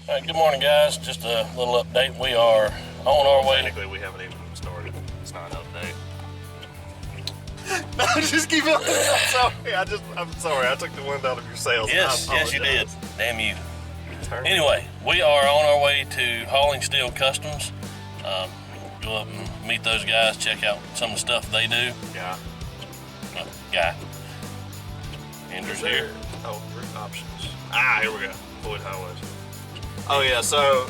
All right, good morning, guys. Just a little update. We are on our way. Technically, we haven't even started. It's not an update. No, just keep up. I'm sorry. I took the wind out of your sails. Yes, you did. Damn you. Anyway, we are on our way to Haulin Steel Customs. Go up and meet those guys, check out some of the stuff they do. Yeah. Guy. Andrew's here. Oh, route options. Here we go. Floyd Highways. Oh yeah, so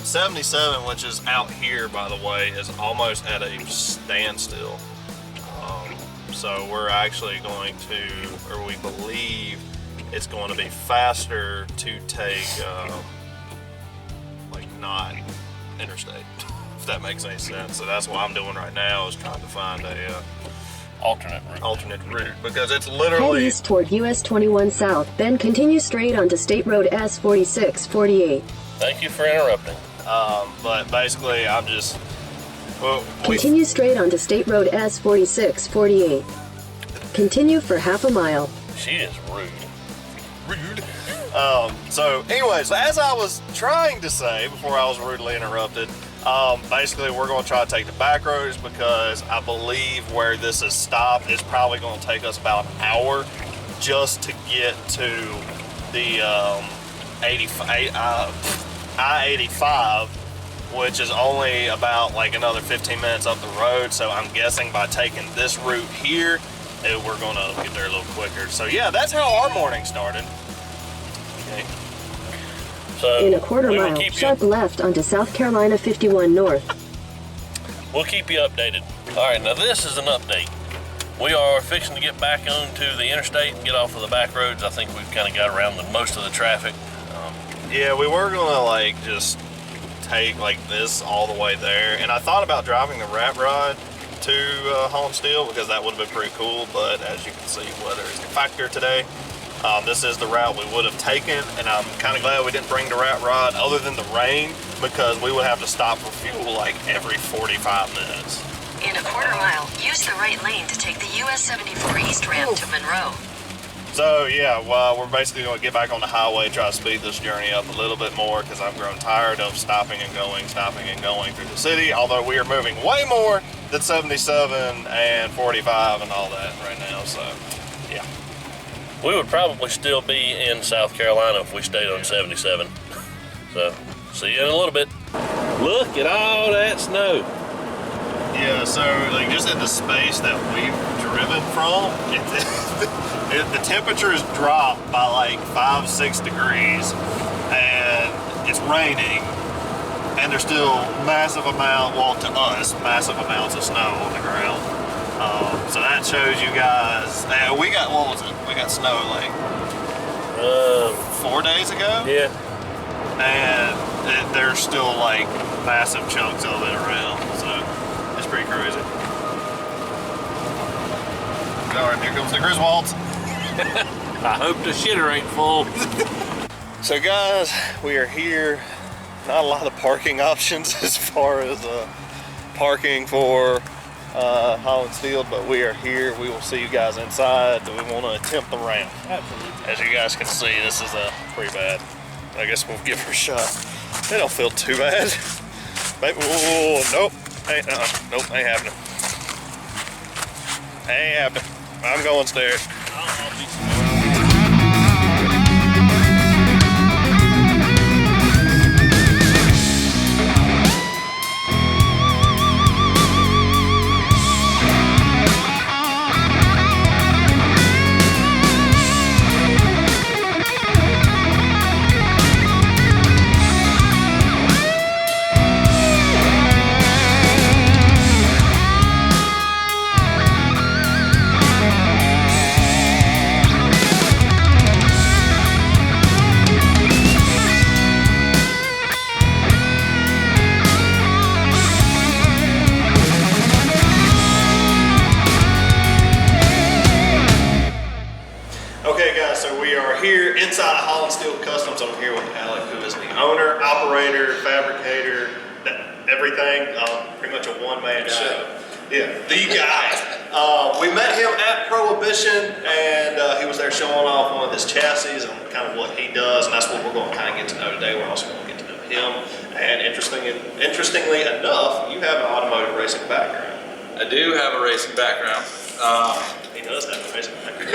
77, which is out here, by the way, is almost at a standstill. So we're actually going to, or we believe it's going to be faster to take, like, not interstate, if that makes any sense. So that's what I'm doing right now, is trying to find a alternate route, because it's literally head east toward US 21 South, then continue straight onto State Road S4648. Thank you for interrupting. But basically, I'm just continue straight onto State Road S4648. Continue for half a mile. She is rude. So anyways, as I was trying to say before I was rudely interrupted, basically we're going to try to take the back roads, because I believe where this is stopped is probably going to take us about an hour just to get to the I-85, which is only about like another 15 minutes up the road. So I'm guessing by taking this route here, we're going to get there a little quicker. So yeah, that's how our morning started. Okay. So in a quarter mile, sharp left onto South Carolina 51 North. We'll keep you updated. All right, now this is an update. We are fixing to get back onto the interstate and get off of the back roads. I think we've kind of got around most of the traffic. Yeah, we were gonna like just take like this all the way there, and I thought about driving the rat rod to Haulin Steel, because that would have been pretty cool, but as you can see, weather is a factor today. This is the route we would have taken, and I'm kind of glad we didn't bring the rat rod other than the rain, because we would have to stop for fuel like every 45 minutes. In a quarter mile, use the right lane to take the US 74 East ramp to Monroe. So yeah, well, we're basically going to get back on the highway, try to speed this journey up a little bit more, because I've grown tired of stopping and going through the city, although we are moving way more than 77 and 45 and all that right now, so yeah. We would probably still be in South Carolina if we stayed on 77. So, see you in a little bit. Look at all that snow. Yeah, so like just in the space that we've driven from, the temperatures dropped by like 5-6 degrees, and it's raining, and there's still massive amounts of snow on the ground. So that shows you guys. We got, what was it? We got snow like 4 days ago. Yeah. And there's still like massive chunks of it around. So it's pretty crazy. All right, here comes the Griswolds. I hope the shitter ain't full. So guys, we are here. Not a lot of parking options as far as parking for Haulin Steel, but we are here. We will see you guys inside. Do we want to attempt the ramp? Absolutely. As you guys can see, this is pretty bad. I guess we'll give her a shot. They don't feel too bad. Maybe, nope. Nope, ain't happening. Ain't happening. I'm going stairs. Here inside of Haulin Steel Customs. I'm here with Alec, who is the owner, operator, fabricator, everything. Pretty much a one-man show. Yeah, the guy. We met him at Prohibition, and he was there showing off one of his chassis and kind of what he does, and that's what we're going to kind of get to know today. We're also going to get to know him. And interestingly enough, you have an automotive racing background. I do have a racing background. He does have a racing background.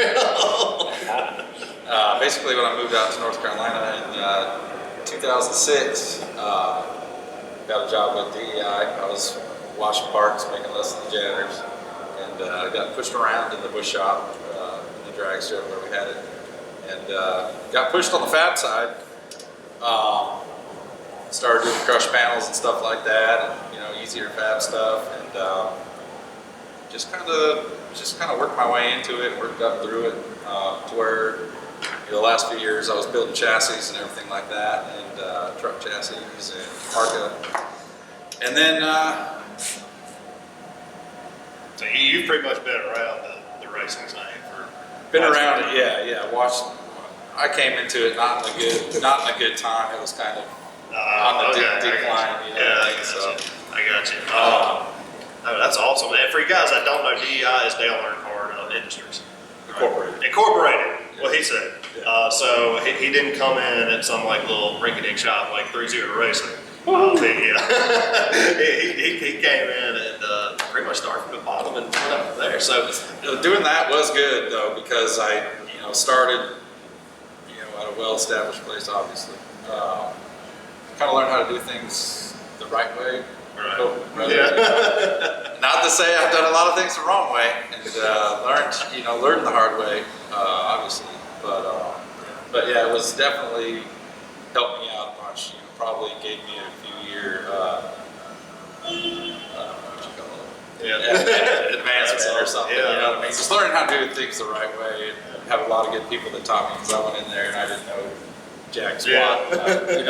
Basically, when I moved out to North Carolina in 2006, got a job with DEI. I was washing parts, making less than the janitors, and got pushed around in the bush shop, in the drag strip where we had it, and got pushed on the fab side. Started doing crush panels and stuff like that, and easier fab stuff, and just kind of worked my way into it, worked up through it to where the last few years I was building chassis and everything like that, and truck chassis and ARCA, and then so you've pretty much been around the racing scene for. Been around it, yeah. Watched. I came into it not in a good time. It was kind of on the decline. I got you. Oh, that's awesome. And for you guys that don't know, DEI is Dale Earnhardt Industries. Incorporated. What he said. Yeah. So he didn't come in at some like little rinky-dink shop like ThreeZero Racing. He came in and pretty much started from the bottom and went up from there. So doing that was good though, because I started at a well-established place, obviously. Kind of learned how to do things the right way. Right. Not to say I've done a lot of things the wrong way, and learned the hard way, obviously. But yeah, it was definitely helped me out a bunch. Probably gave me a few year, advancement or something. Yeah. You know what I mean? Just learning how to do things the right way, and have a lot of good people that taught me, because I went in there and I didn't know jack squat. Yeah. I knew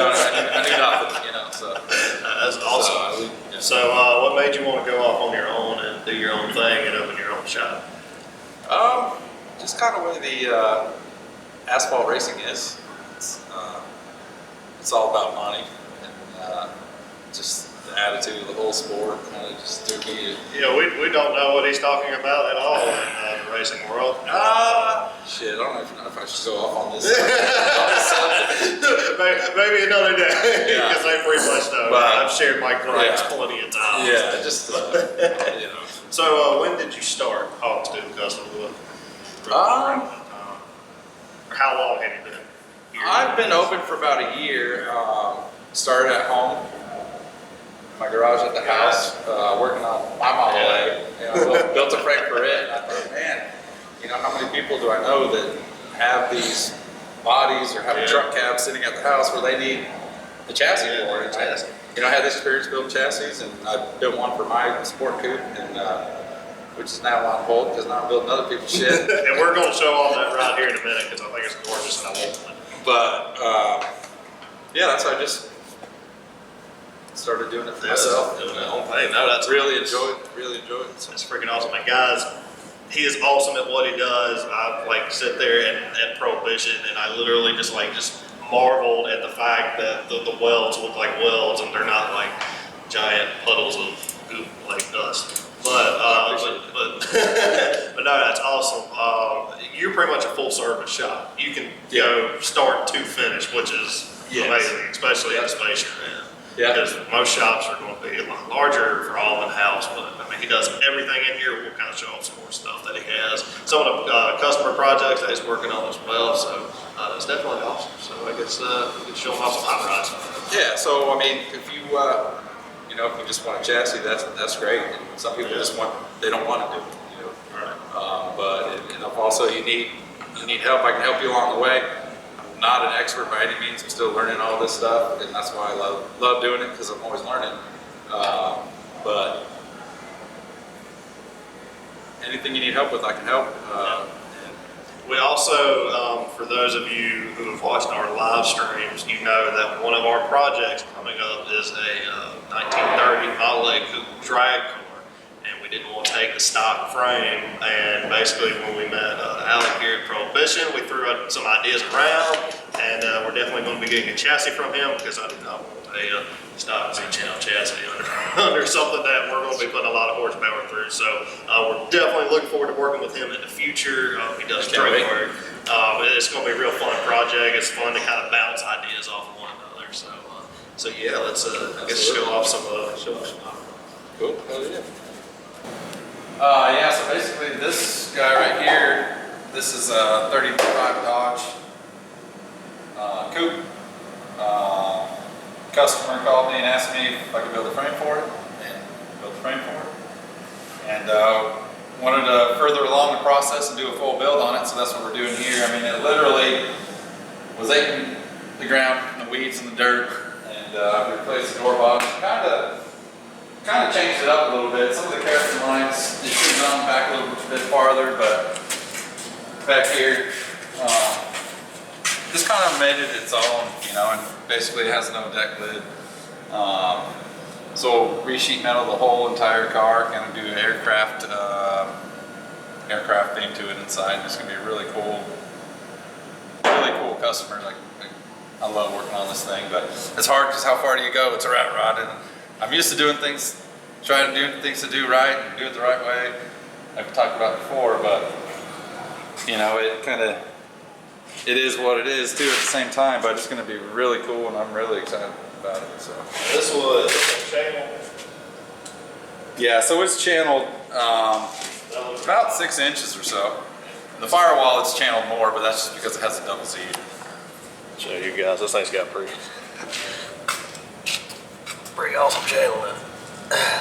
nothing. So that's awesome. So what made you want to go off on your own and do your own thing and open your own shop? Just kind of where the asphalt racing is. It's all about money, and just the attitude of the whole sport kind of just threw me. We don't know what he's talking about at all in the racing world. Shit, I don't know if I should go off on this. Maybe another day, because I pretty much know. But, I've shared my gripes plenty of times. Yeah, just So when did you start Haulin Steel Customs? Or how long have you been here? I've been open for about a year. Started at home, my garage at the house, working on my Model A. Built a frame for it, and I thought, man, how many people do I know that have these bodies or have a truck cab sitting at the house where they need the chassis for it? I had this experience building chassis, and I built one for my sport coupe, and which is now on hold because now I'm building other people's shit. And we're going to show all that right here in a minute because I think it's gorgeous and I want one. But that's how I just started doing it for myself. Doing it on thing. No, that's really enjoyed it. It's freaking awesome. And guys, he is awesome at what he does. I sit there at Prohibition, and I literally just marveled at the fact that the welds look like welds, and they're not like giant puddles of goop like dust. But no, that's awesome. You're pretty much a full service shop. You can go start to finish, which is amazing, especially in the space you're in. Yeah. Because most shops are going to be a lot larger for all in-house, but he does everything in here. We'll kind of show off some more stuff that he has. Some of the customer projects that he's working on as well, so that's definitely awesome. So I guess we can show him off some hot rods. Yeah, so if you if you just want a chassis, that's great. And some people they don't want to do it. Right. But if also you need help, I can help you along the way. I'm not an expert by any means. I'm still learning all this stuff, and that's why I love doing it, because I'm always learning. But anything you need help with, I can help. We also, for those of you who have watched our live streams, you know that one of our projects coming up is a 1930 Model A coupe drag car. And we didn't want to take the stock frame, and basically when we met Alec here at Prohibition, we threw some ideas around, and we're definitely going to be getting a chassis from him, because I do not want a stock Z-channel chassis under something that we're going to be putting a lot of horsepower through. So we're definitely looking forward to working with him in the future. He does great work. It's going to be a real fun project. It's fun to kind of bounce ideas off of one another. So So yeah, let's I guess show off some Cool. Hell yeah. Yeah, so basically this guy right here, this is a 35 Dodge coupe. Customer called me and asked me if I could build a frame for it, and built the frame for it. And wanted to further along the process and do a full build on it, so that's what we're doing here. I mean, it literally was aping the ground and the weeds and the dirt, and I replaced the door bottom. Kind of changed it up a little bit. Some of the casting lines, it should have gone back a little bit farther, but back here, just kind of made it its own, you know, and basically it has no deck lid. So re-sheet metal the whole entire car, kind of do an aircraft theme to it inside. It's gonna be a really cool customer. Like I love working on this thing, but it's hard because how far do you go? It's a rat rod, and I'm used to doing things, trying to do things to do right and do it the right way. I've talked about it before, but you know, it is what it is too at the same time, but it's going to be really cool and I'm really excited about it. So this was channel. Yeah, so it's channeled about 6 inches or so. The firewall it's channeled more, but that's just because it has a double Z. Show you guys, this thing's got pretty awesome channeling.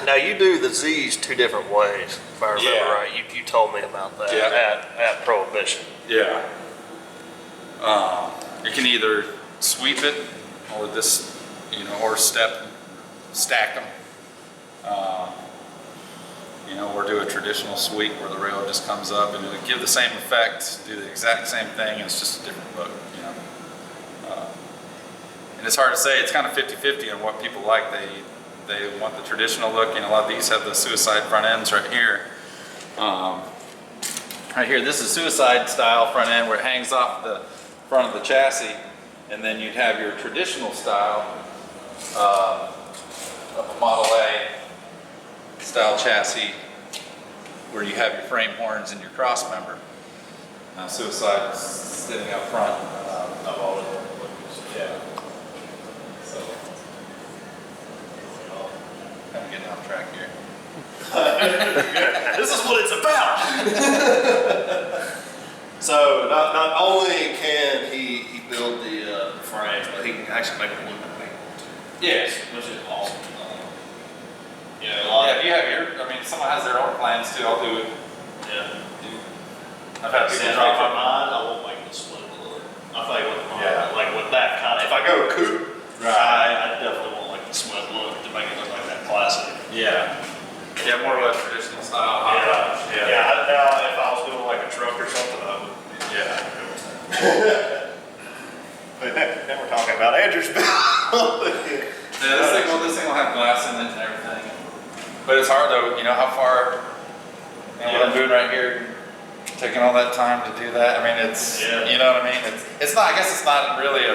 Now you do the Z's 2 different ways, if I remember right. You told me about that at Prohibition. Yeah. You can either sweep it or this, you know, or stack them. You know, or do a traditional sweep where the rail just comes up and it'll give the same effect, do the exact same thing, and it's just a different look, you know. And it's hard to say, it's kind of 50-50 on what people like. They want the traditional look, you know, a lot of these have the suicide front ends right here. Right here, this is suicide style front end where it hangs off the front of the chassis, and then you'd have your traditional style of a Model A style chassis where you have your frame horns and your cross member. Suicide sitting up front of all of them. Yeah. So, kind of getting off track here. This is what it's about. So not only can he build the frames, but he can actually make them look like Yes. which is awesome. If you have I mean, someone has their own plans too, I'll do it. Yeah. I've had people drop drop my mind, I won't make the split look. I think like with that kind of, if I go coupe, I definitely want like the split look to make it look like that classic. Yeah. Yeah, more of a traditional style. Now if I was doing like a truck or something, I would. Yeah. But then we're talking about Andrew's build. Yeah, this thing will have glass in it and everything. But it's hard though, you know how far, and what I'm doing right here, taking all that time to do that. I mean, it's, you know what I mean? It's not, I guess it's not really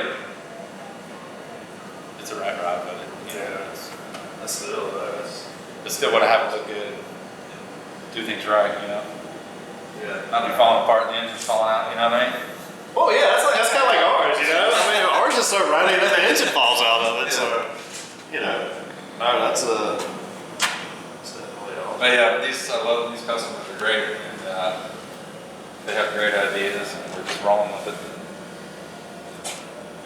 it's a rat rod, but it's still want to have it look good and do things right, you know? Yeah. Not be falling apart and the engine's falling out, you know what I mean? Well, yeah, that's kind of like ours, you know? I mean, ours is so running and the engine falls out of it, so, you know. No, that's definitely awesome. But yeah, I love these customers are great, and they have great ideas, and we're just rolling with it.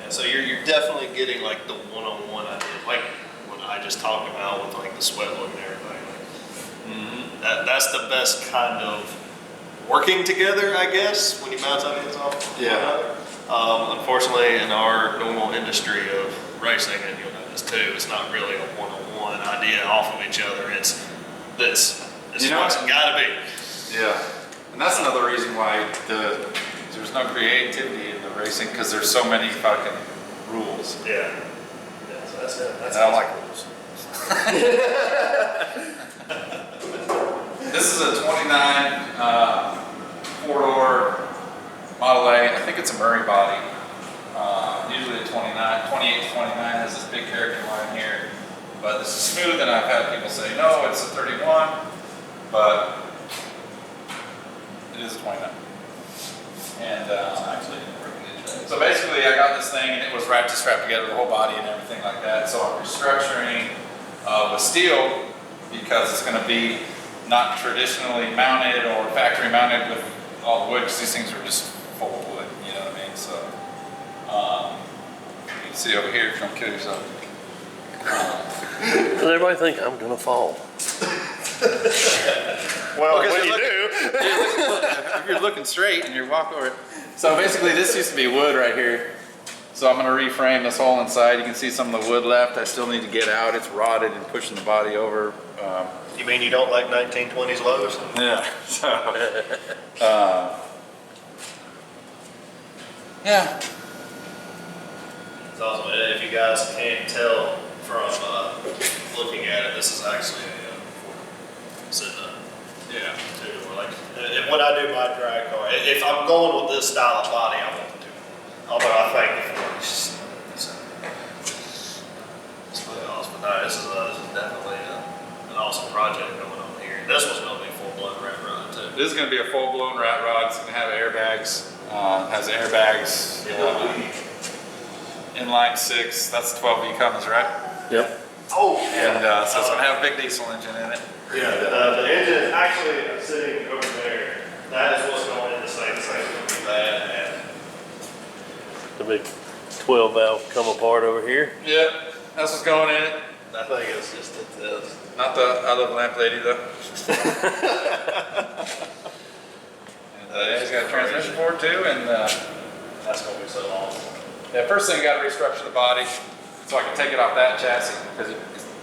Yeah, so you're definitely getting like the one-on-one idea, like what I just talked about with like the sweat look and everything. That's the best kind of working together, I guess, when you bounce ideas off one another. Unfortunately, in our normal industry of racing, and you'll know this too, it's not really a one-on-one idea off of each other. It's this. This is what it's got to be. Yeah, and that's another reason why there's no creativity in the racing, because there's so many fucking rules. Yeah. So that's it. I don't like rules. This is a 29 4-door Model A. I think it's a Murray body. Usually a 28 to 29 has this big character line here. But this is smooth, and I've had people say, no, it's a 31, but it is a 29. And it's actually working in So basically I got this thing and it was strapped together, the whole body and everything like that. So I'm restructuring with steel because it's going to be not traditionally mounted or factory mounted with all the wood, because these things are just full of wood, you know what I mean? So you can see over here if you don't kill yourself. Does everybody think I'm gonna fall? Well, Because when you you're do. if you're looking straight and you walk over it. So basically this used to be wood right here. So I'm going to reframe this whole inside. You can see some of the wood left. I still need to get out. It's rotted and pushing the body over. You mean you don't like 1920s Lowe's? Yeah. So, yeah. It's awesome. If you guys can't tell from looking at it, this is actually a sedan. Yeah. Too. Like, when I do my drag car, if I'm going with this style of body, I want to do it. Although I think the Ford is really awesome. But no, this is definitely an awesome project going on here. This one's going to be full-blown rat rod too. This is going to be a full-blown rat rod. It's going to have airbags. Has airbags. Inline 6. That's 12V Cummins, right? Yep. Oh, And so it's going to have a big diesel engine in it. yeah, the engine is actually sitting over there. That is what's going in the same thing. It's going to be that and The big 12 valve come apart over here. Yep. That's what's going in it. I think it's just Not the I Love Lamp lady though. And he's got a transmission for it too, and that's going to be so awesome. yeah, first thing you got to restructure the body so I can take it off that chassis because you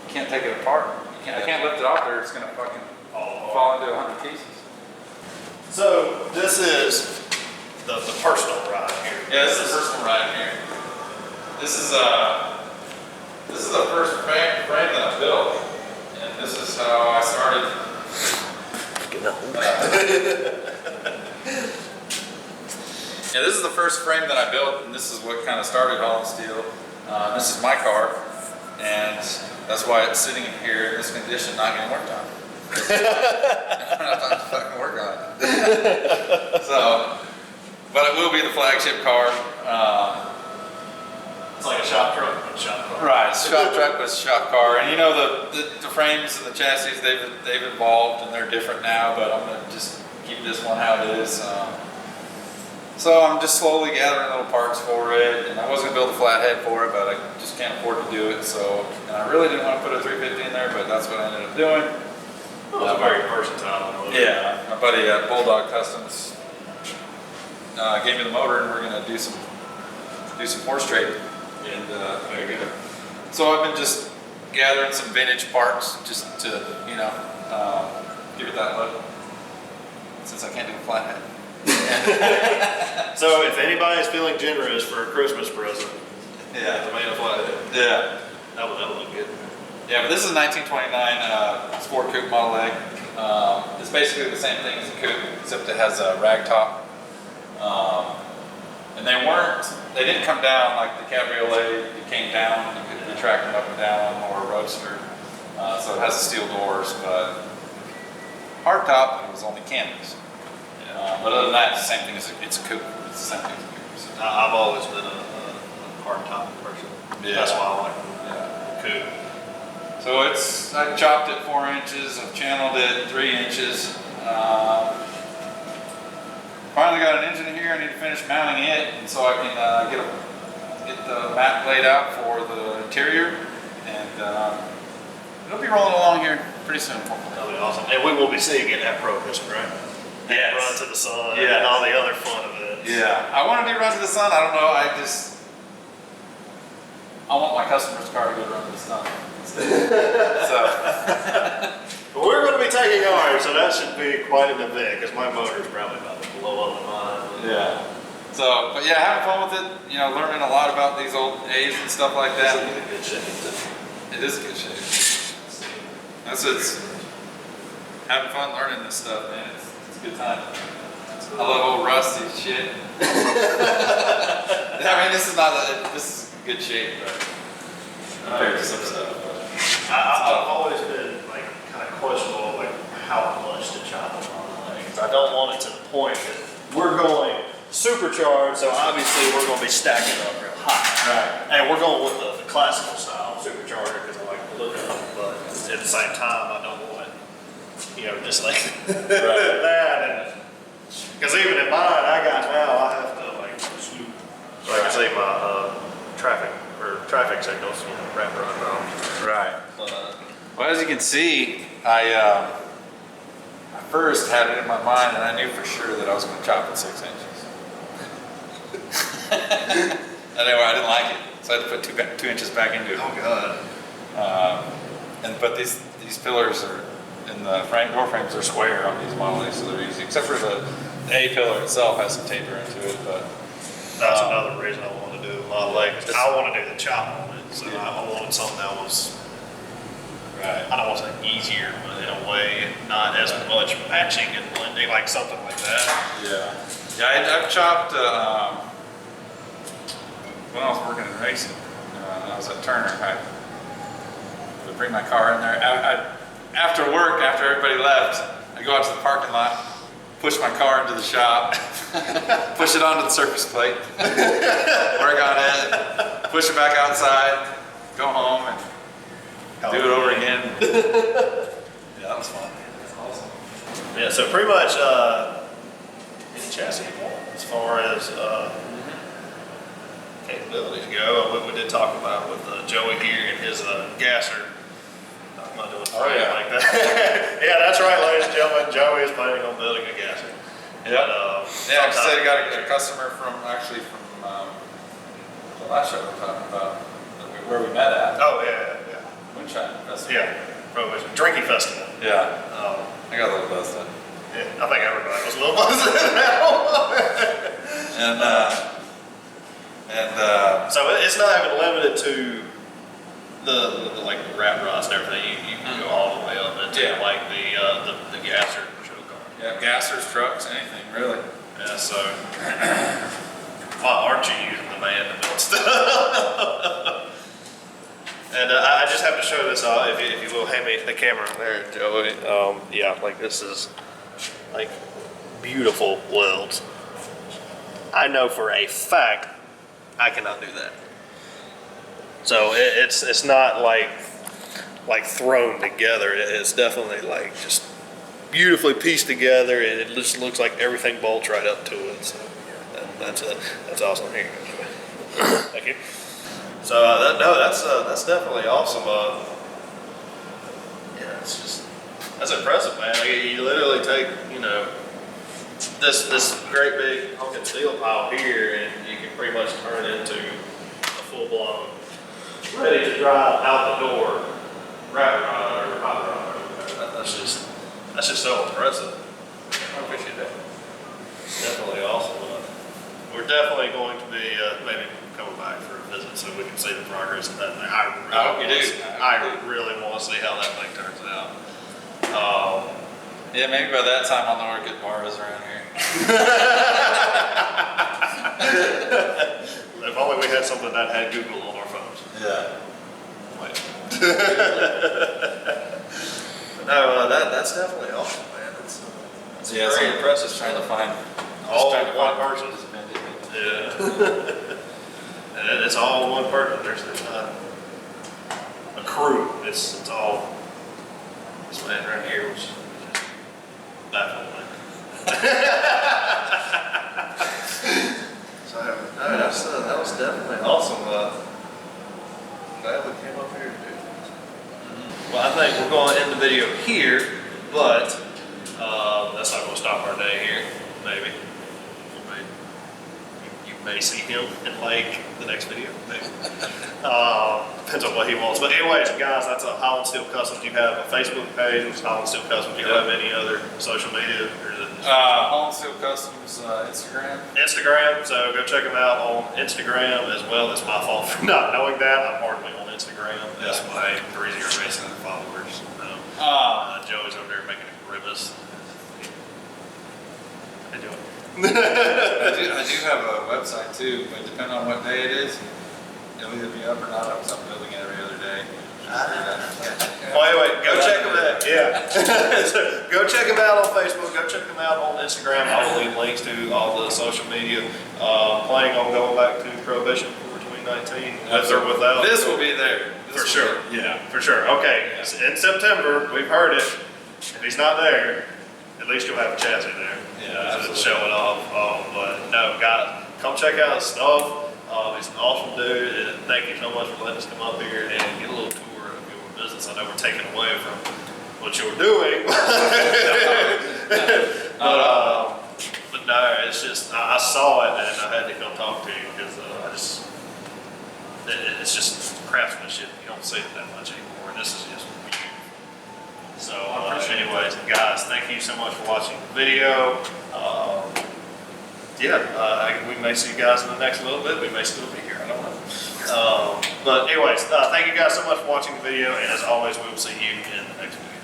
can't take it apart. I can't lift it off there. It's going to fucking fall into 100 pieces. So this is the personal ride here. Yeah, this is the personal ride here. This is the first frame that I built, and this is how I started. Yeah, this is the first frame that I built, and this is what kind of started Haulin Steel. This is my car, and that's why it's sitting here in this condition, not getting worked on. I don't have time to fucking work on it. So, but it will be the flagship car. It's like a shop truck. Right, it's a shop truck, but it's a shop car. And you know, the frames and the chassis, they've evolved and they're different now, but I'm gonna just keep this one how it is. So I'm just slowly gathering little parts for it, and I was gonna build a flathead for it, but I just can't afford to do it. So, and I really didn't want to put a 350 in there, but that's what I ended up doing. It was a very versatile one. Yeah, my buddy at Bulldog Customs gave me the motor, and we're gonna do some horse trading. And Very good. so I've been just gathering some vintage parts just to, you know, give it that look, since I can't do a flathead. So if anybody's feeling generous for a Christmas present, Yeah. the man flathead. Yeah. That would look good. Yeah, but this is a 1929 Sport Coupe Model A. It's basically the same thing as a coupe, except it has a rag top. And they didn't come down like the Cabriolet. It came down, you could retract them up and down, or a Roadster. So it has the steel doors, but hard top, and it was only canvas. But other than that, it's the same thing as it's a coupe. It's the same thing as a coupe. So, I've always been a hard top person. Yeah. That's why I like yeah. the coupe. So I chopped it 4 inches, I've channeled it 3 inches. Finally got an engine here, I need to finish mounting it, and so I can get the mat laid out for the interior, and it'll be rolling along here pretty soon. That'll be awesome. And we will be seeing it at Pro Racing, right? Yes. Run to the sun Yeah. and all the other fun of it. Yeah, I want to do Run to the Sun. I don't know, I want my customer's car to go run to the sun. So. Well, we're going to be taking ours, so that should be quite an event, because my motor's probably about to blow up in mine. Yeah. So, but yeah, having fun with it, you know, learning a lot about these old A's and stuff like that. It's in good shape. It is good shape. It's having fun learning this stuff, man. It's a good time. I love old rusty shit. I mean, this is good shape, but compared to some stuff. I've always been like kind of questionable like how much to chop on my legs. I don't want it to the point that we're going supercharged, so obviously we're going to be stacking up real high. Right. And we're going with the classical style supercharger because I like the look of it, but at the same time, I don't want, just like that. And because even in mine, I have to like swoop, so I can see my traffic signals wrap around. Right. Well, as you can see, I first had it in my mind, and I knew for sure that I was going to chop it 6 inches. Anyway, I didn't like it, so I had to put 2 inches back into it. Oh God. But these pillars are in the door frames are square on these models, so they're easy. Except for the A pillar itself has some taper into it, but That's another reason I want to do the Model A. I want to do the chop on it, so I wanted something that was, right. I don't want to say easier, but in a way, not as much matching and blending, like something like that. Yeah, I've chopped when I was working in racing. I was at Turner. I would bring my car in there. After work, after everybody left, I go out to the parking lot, push my car into the shop, push it onto the surface plate, work on it, push it back outside, go home, and do it over again. Yeah, that was fun. That's awesome. Yeah, so pretty much in chassis as far as capabilities go, we did talk about with Joey here and his gasser. I'm not doing like that. Yeah, that's right, ladies and gentlemen. Joey is planning on building a gasser. Yeah. But, Yeah, I said I got a customer from the last show we were talking about, where we met at. Oh yeah. Moonshine Festival. Yeah, Prohibition Drinking Festival. Yeah. I got a little buzzed in. Yeah, I think everybody was a little buzzed in now. So it's not even limited to the like the rat rods and everything. You can go all the way up into like the gasser show car. Yeah, gassers, trucks, anything really. Yeah, so why aren't you using the man to build stuff? And I just have to show this off, if you will, hand me the camera there, Joey. Yeah, like this is like beautiful welds. I know for a fact I cannot do that. So it's not like thrown together. It's definitely like just beautifully pieced together, and it just looks like everything bolts right up to it. So that's awesome. Here, thank you. So that's definitely awesome. Yeah, that's impressive, man. Like, you literally take this great big Haulin steel pile here, and you can pretty much turn it into a full blown, ready to drive out the door rat rod or hot rod. That's just so impressive. I appreciate that. It's definitely awesome. We're definitely going to be maybe coming back for a visit so we can see the progress of that thing. I really want to see how that thing turns out. Yeah, maybe by that time I'll know where good bars around here. If only we had something that had Google on our phones. Yeah. Wait. No, that's definitely awesome, man. It's very impressive. Just trying to find all one person. Yeah. And it's all one person. There's not a crew. It's all this man right here, which is baffling. So that was definitely awesome. Glad we came up here to do this. Well, I think we're going to end the video here, but that's not going to stop our day here. Maybe. You may see him in like the next video. Maybe. Depends on what he wants. But anyways, guys, that's a Haulin Steel Customs. You have a Facebook page, which is Haulin Steel Customs. Do you have any other social media? Or is it Haulin Steel Customs Instagram. Instagram, so go check them out on Instagram as well. It's my fault for not knowing that. I'm hardly on Instagram. That's why ThreeZero Racing followers. Joey's over there making a grimace. How you doing? I do have a website too, but depending on what day it is, it'll either be up or not. I'm building it every other day. Wait, go check them out. Yeah. So go check them out on Facebook. Go check them out on Instagram. I will leave links to all the social media. Planning on going back to Prohibition for 2019, with or without. This will be there. For sure. Yeah, for sure. Okay. In September, we've heard it. If he's not there, at least you'll have a chassis there. Yeah, to show it off. But no, guys, come check out his stuff. He's an awesome dude, and thank you so much for letting us come up here and get a little tour of your business. I know we're taking away from what you're doing, but no, it's just I saw it and I had to come talk to you because it's just craftsmanship. You don't see it that much anymore, and this is just beautiful. So, anyways, guys, thank you so much for watching the video. We may see you guys in the next little bit. We may still be here. I don't know. But anyways, thank you guys so much for watching the video, and as always, we will see you in the next video.